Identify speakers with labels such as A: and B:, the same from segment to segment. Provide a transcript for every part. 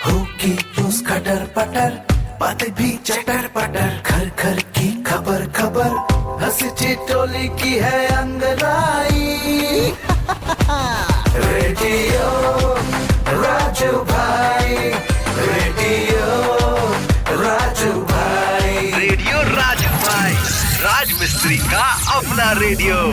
A: होगी रोज खटर पटर, बातें भी चटर पटर, घर घर की खबर खबर, हंसी ठिठोली की है अंगड़ाई। रेडियो राजू भाई, रेडियो राजू भाई,
B: रेडियो राजू भाई, राज मिस्त्री का अपना रेडियो।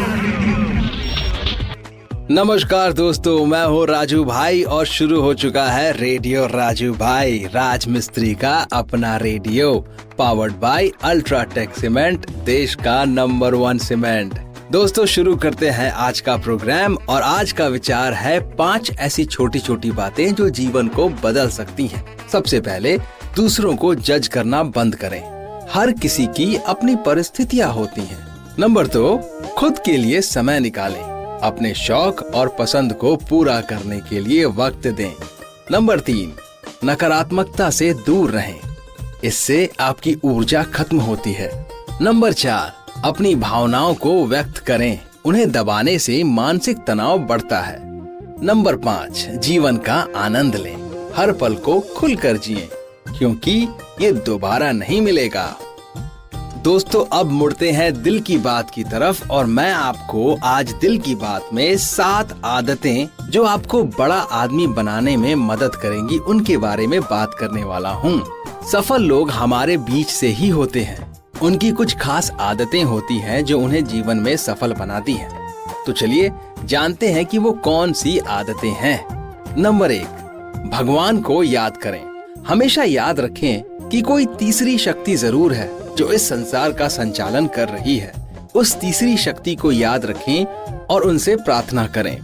C: नमस्कार दोस्तों, मैं हूँ राजू भाई और शुरू हो चुका है रेडियो राजू भाई, राज मिस्त्री का अपना radio, powered by UltraTech cement, देश का नंबर 1 सीमेंट। दोस्तों शुरू करते हैं आज का प्रोग्राम और आज का विचार है 5 ऐसी छोटी छोटी बातें जो जीवन को बदल सकती हैं। सबसे पहले दूसरों को जज करना बंद करें। हर किसी की अपनी परिस्थितियाँ होती हैं। नंबर 2, खुद के लिए समय निकालें। अपने शौक और पसंद को पूरा करने के लिए वक्त दें। नंबर 3, नकारात्मकता से दूर रहें, इससे आपकी ऊर्जा खत्म होती है। नंबर 4, अपनी भावनाओं को व्यक्त करें, उन्हें दबाने से मानसिक तनाव बढ़ता है। नंबर 5, जीवन का आनंद लें, हर पल को खुलकर जिएं, क्योंकि ये दोबारा नहीं मिलेगा। दोस्तों अब मुड़ते हैं दिल की बात की तरफ और मैं आपको आज दिल की बात में 7 आदतें जो आपको बड़ा आदमी बनाने में मदद करेंगी उनके बारे में बात करने वाला हूँ। सफल लोग हमारे बीच से ही होते हैं। उनकी कुछ खास आदतें होती हैं जो उन्हें जीवन में सफल बनाती हैं। तो चलिए जानते हैं कि वो कौन सी आदतें हैं। नंबर 1, भगवान को याद करें। हमेशा याद रखें कि कोई तीसरी शक्ति जरूर है जो इस संसार का संचालन कर रही है। उस तीसरी शक्ति को याद रखें और उनसे प्रार्थना करें।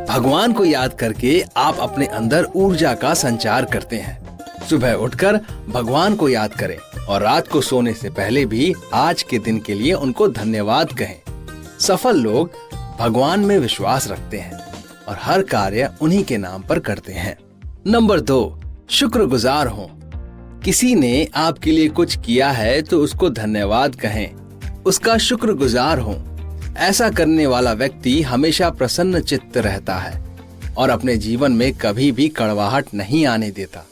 C: भगवान को याद करके आप अपने अंदर ऊर्जा का संचार करते हैं। सुबह उठकर भगवान को याद करें और रात को सोने से पहले भी आज के दिन के लिए उनको धन्यवाद कहें। सफल लोग भगवान में विश्वास रखते हैं और हर कार्य उन्हीं के नाम पर करते हैं। नंबर 2, शुक्रगुजार हों। किसी ने आपके लिए कुछ किया है तो उसको धन्यवाद कहें, उसका शुक्रगुजार हों। ऐसा करने वाला व्यक्ति हमेशा प्रसन्न चित्त रहता है और अपने जीवन में कभी भी कड़वाहट नहीं आने देता।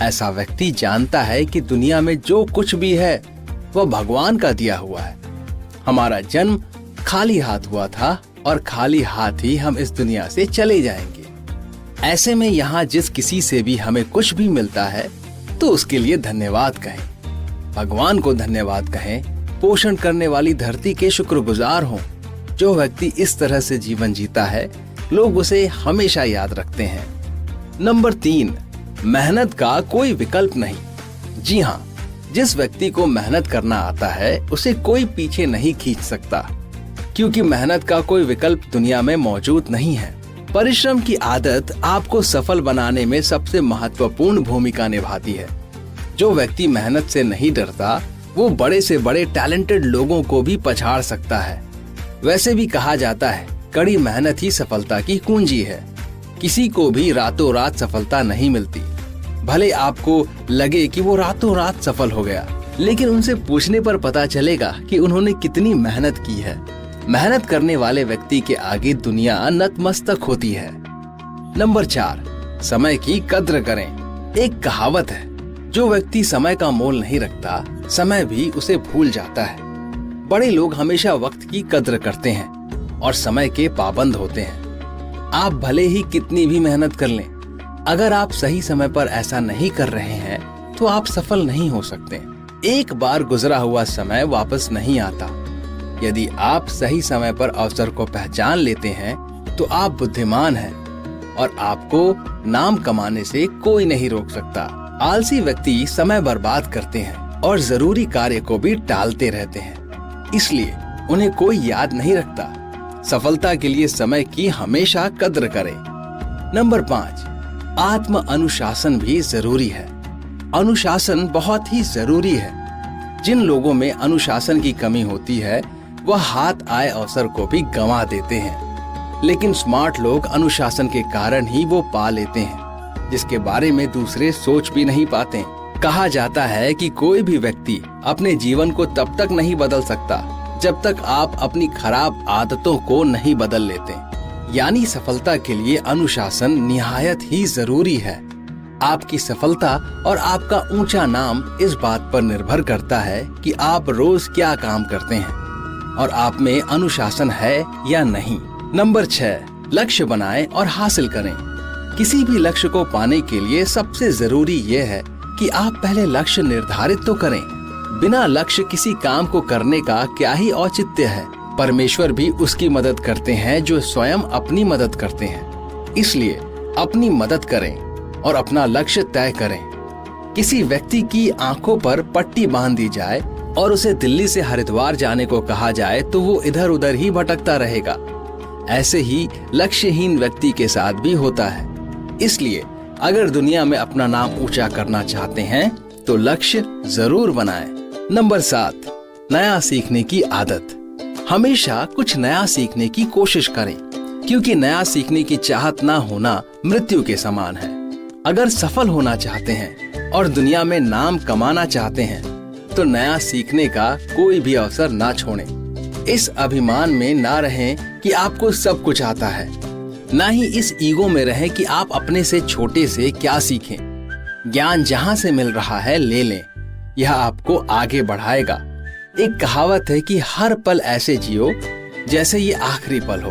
C: ऐसा व्यक्ति जानता है कि दुनिया में जो कुछ भी है वह भगवान का दिया हुआ है। हमारा जन्म खाली हाथ हुआ था और खाली हाथ ही हम इस दुनिया से चले जाएंगे। ऐसे में यहाँ जिस किसी से भी हमें कुछ भी मिलता है तो उसके लिए धन्यवाद कहें। भगवान को धन्यवाद कहें। पोषण करने वाली धरती के शुक्रगुजार हों। जो व्यक्ति इस तरह से जीवन जीता है लोग उसे हमेशा याद रखते हैं। नंबर 3, मेहनत का कोई विकल्प नहीं। जी हाँ, जिस व्यक्ति को मेहनत करना आता है उसे कोई पीछे नहीं खींच सकता, क्योंकि मेहनत का कोई विकल्प दुनिया में मौजूद नहीं है। परिश्रम की आदत आपको सफल बनाने में सबसे महत्वपूर्ण भूमिका निभाती है। जो व्यक्ति मेहनत से नहीं डरता वो बड़े से बड़े टैलेंटेड लोगों को भी पछाड़ सकता है। वैसे भी कहा जाता है कड़ी मेहनत ही सफलता की कुंजी है। किसी को भी रातों रात सफलता नहीं मिलती। भले आपको लगे कि वो रातों रात सफल हो गया, लेकिन उनसे पूछने पर पता चलेगा कि उन्होंने कितनी मेहनत की है। मेहनत करने वाले व्यक्ति के आगे दुनिया नतमस्तक होती है। नंबर 4, समय की कद्र करें। एक कहावत है, जो व्यक्ति समय का मोल नहीं रखता समय भी उसे भूल जाता है। बड़े लोग हमेशा वक्त की कद्र करते हैं और समय के पाबंद होते हैं। आप भले ही कितनी भी मेहनत कर लें, अगर आप सही समय पर ऐसा नहीं कर रहे हैं तो आप सफल नहीं हो सकते। एक बार गुजरा हुआ समय वापस नहीं आता। यदि आप सही समय पर अवसर को पहचान लेते हैं तो आप बुद्धिमान हैं और आपको नाम कमाने से कोई नहीं रोक सकता। आलसी व्यक्ति समय बर्बाद करते हैं और जरूरी कार्य को भी टालते रहते हैं, इसलिए उन्हें कोई याद नहीं रखता। सफलता के लिए समय की हमेशा कद्र करें। नंबर 5, आत्म अनुशासन भी जरूरी है। अनुशासन बहुत ही जरूरी है। जिन लोगों में अनुशासन की कमी होती है वह हाथ आए अवसर को भी गंवा देते हैं, लेकिन स्मार्ट लोग अनुशासन के कारण ही वो पा लेते हैं जिसके बारे में दूसरे सोच भी नहीं पाते। कहा जाता है कि कोई भी व्यक्ति अपने जीवन को तब तक नहीं बदल सकता जब तक आप अपनी खराब आदतों को नहीं बदल लेते। यानी सफलता के लिए अनुशासन निहायत ही जरूरी है। आपकी सफलता और आपका ऊंचा नाम इस बात पर निर्भर करता है कि आप रोज क्या काम करते हैं और आप में अनुशासन है या नहीं। नंबर 6, लक्ष्य बनाएं और हासिल करें। किसी भी लक्ष्य को पाने के लिए सबसे जरूरी यह है कि आप पहले लक्ष्य निर्धारित तो करें। बिना लक्ष्य किसी काम को करने का क्या ही औचित्य है। परमेश्वर भी उसकी मदद करते हैं जो स्वयं अपनी मदद करते हैं। इसलिए अपनी मदद करें और अपना लक्ष्य तय करें। किसी व्यक्ति की आंखों पर पट्टी बांध दी जाए और उसे दिल्ली से हरिद्वार जाने को कहा जाए तो वो इधर उधर ही भटकता रहेगा। ऐसे ही लक्ष्यहीन व्यक्ति के साथ भी होता है। इसलिए अगर दुनिया में अपना नाम ऊंचा करना चाहते हैं तो लक्ष्य जरूर बनाएं। नंबर 7, नया सीखने की आदत। हमेशा कुछ नया सीखने की कोशिश करें, क्योंकि नया सीखने की चाहत ना होना मृत्यु के समान है। अगर सफल होना चाहते हैं और दुनिया में नाम कमाना चाहते हैं तो नया सीखने का कोई भी अवसर ना छोड़ें। इस अभिमान में ना रहें कि आपको सब कुछ आता है, ना ही इस ईगो में रहें कि आप अपने से छोटे से क्या सीखें। ज्ञान जहां से मिल रहा है ले लें, यह आपको आगे बढ़ाएगा। एक कहावत है कि हर पल ऐसे जियो जैसे ये आखिरी पल हो,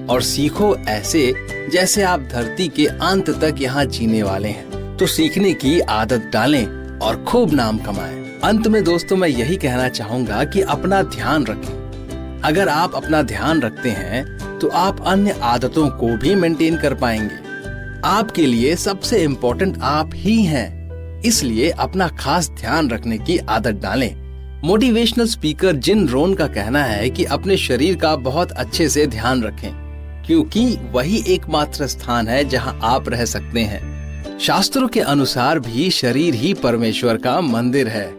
C: और सीखो ऐसे जैसे आप धरती के अंत तक यहाँ जीने वाले हैं। तो सीखने की आदत डालें और खूब नाम कमाएं। अंत में दोस्तों मैं यही कहना चाहूंगा कि अपना ध्यान रखें। अगर आप अपना ध्यान रखते हैं तो आप अन्य आदतों को भी मेंटेन कर पाएंगे। आपके लिए सबसे इम्पोर्टेंट आप ही हैं, इसलिए अपना खास ध्यान रखने की आदत डालें। मोटिवेशनल स्पीकर जिन रोन का कहना है कि अपने शरीर का बहुत अच्छे से ध्यान रखें, क्योंकि वही एकमात्र स्थान है जहां आप रह सकते हैं। शास्त्रों के अनुसार भी शरीर ही परमेश्वर का मंदिर है।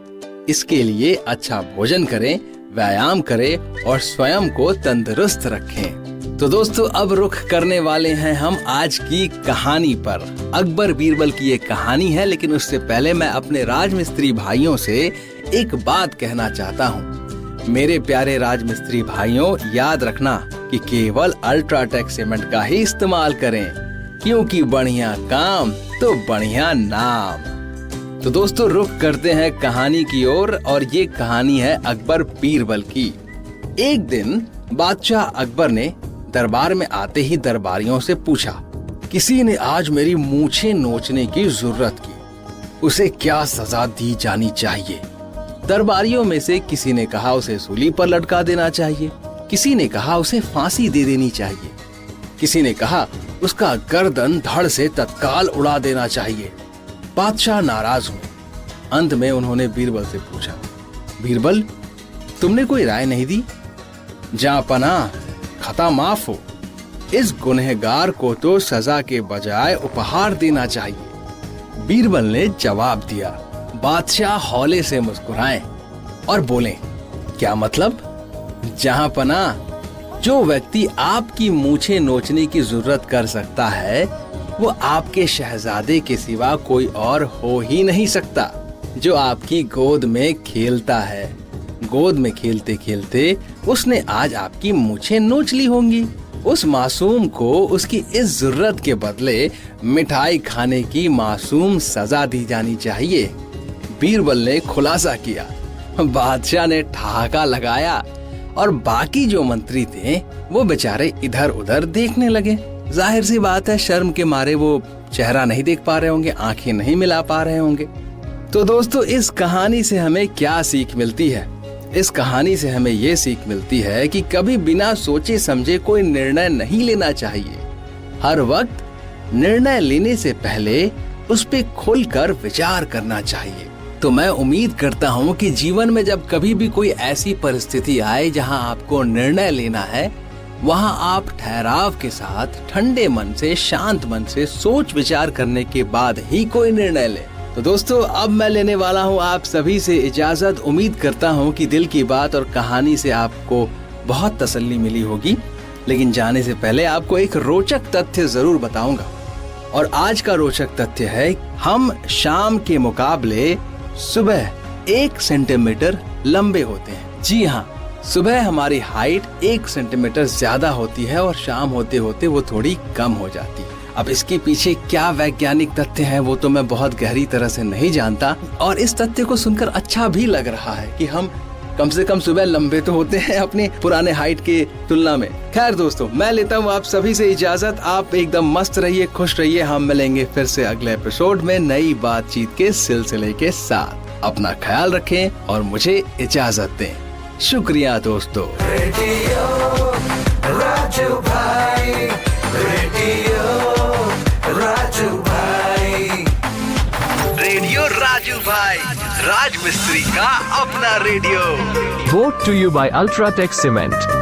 C: इसके लिए अच्छा भोजन करें, व्यायाम करें और स्वयं को तंदुरुस्त रखें। तो दोस्तों अब रुख करने वाले हैं हम आज की कहानी पर। अकबर बीरबल की ये कहानी है, लेकिन उससे पहले मैं अपने राजमिस्त्री भाइयों से एक बात कहना चाहता हूँ। मेरे प्यारे राजमिस्त्री भाइयों, याद रखना कि केवल अल्ट्राटेक सीमेंट का ही इस्तेमाल करें, क्योंकि बढ़िया काम तो बढ़िया नाम। तो दोस्तों रुख करते हैं कहानी की ओर, और ये कहानी है अकबर बीरबल की। एक दिन बादशाह अकबर ने दरबार में आते ही दरबारियों से पूछा, किसी ने आज मेरी मूछें नोचने की जरूरत की, उसे क्या सजा दी जानी चाहिए? दरबारियों में से किसी ने कहा उसे सूली पर लटका देना चाहिए, किसी ने कहा उसे फांसी दे देनी चाहिए, किसी ने कहा उसका गर्दन धड़ से तत्काल उड़ा देना चाहिए। बादशाह नाराज हुए। अंत में उन्होंने बीरबल से पूछा, बीरबल तुमने कोई राय नहीं दी? जहां पनाह खता माफ हो, इस गुनहगार को तो सजा के बजाय उपहार देना चाहिए। बीरबल ने जवाब दिया। बादशाह हौले से मुस्कुराए और बोले, क्या मतलब? जहां पनाह, जो व्यक्ति आपकी मूछें नोचने की जरूरत कर सकता है वो आपके शहजादे के सिवा कोई और हो ही नहीं सकता, जो आपकी गोद में खेलता है। गोद में खेलते खेलते उसने आज आपकी मूछें नोच ली होंगी। उस मासूम को उसकी इस जरूरत के बदले मिठाई खाने की मासूम सजा दी जानी चाहिए। बीरबल ने खुलासा किया। बादशाह ने ठहाका लगाया और बाकी जो मंत्री थे वो बेचारे इधर उधर देखने लगे। जाहिर सी बात है, शर्म के मारे वो चेहरा नहीं देख पा रहे होंगे, आंखें नहीं मिला पा रहे होंगे। तो दोस्तों इस कहानी से हमें क्या सीख मिलती है? इस कहानी से हमें ये सीख मिलती है कि कभी बिना सोचे समझे कोई निर्णय नहीं लेना चाहिए। हर वक्त निर्णय लेने से पहले उस पे खुलकर विचार करना चाहिए। तो मैं उम्मीद करता हूँ कि जीवन में जब कभी भी कोई ऐसी परिस्थिति आए जहाँ आपको निर्णय लेना है, वहाँ आप ठहराव के साथ ठंडे मन से, शांत मन से सोच विचार करने के बाद ही कोई निर्णय लें। तो दोस्तों अब मैं लेने वाला हूँ आप सभी से इजाजत। उम्मीद करता हूँ कि दिल की बात और कहानी से आपको बहुत तसल्ली मिली होगी, लेकिन जाने से पहले आपको एक रोचक तथ्य जरूर बताऊंगा। और आज का रोचक तथ्य है, हम शाम के मुकाबले सुबह 1 सेंटीमीटर लंबे होते हैं। जी हाँ, सुबह हमारी हाइट 1 सेंटीमीटर ज्यादा होती है और शाम होते होते वो थोड़ी कम हो जाती है। अब इसके पीछे क्या वैज्ञानिक तथ्य हैं वो तो मैं बहुत गहरी तरह से नहीं जानता, और इस तथ्य को सुनकर अच्छा भी लग रहा है कि हम कम से कम सुबह लंबे तो होते हैं अपने पुराने हाइट के तुलना में। खैर दोस्तों, मैं लेता हूँ आप सभी से इजाजत। आप एकदम मस्त रहिए, खुश रहिए। हम मिलेंगे फिर से अगले एपिसोड में नई बातचीत के सिलसिले के साथ। अपना ख्याल रखें और मुझे इजाजत दें। शुक्रिया दोस्तों।
A: रेडियो राजू भाई, रेडियो राजू भाई,
B: रेडियो राजू भाई, राज मिस्त्री का अपना radio.
D: Brought to you by Ultratech Cement.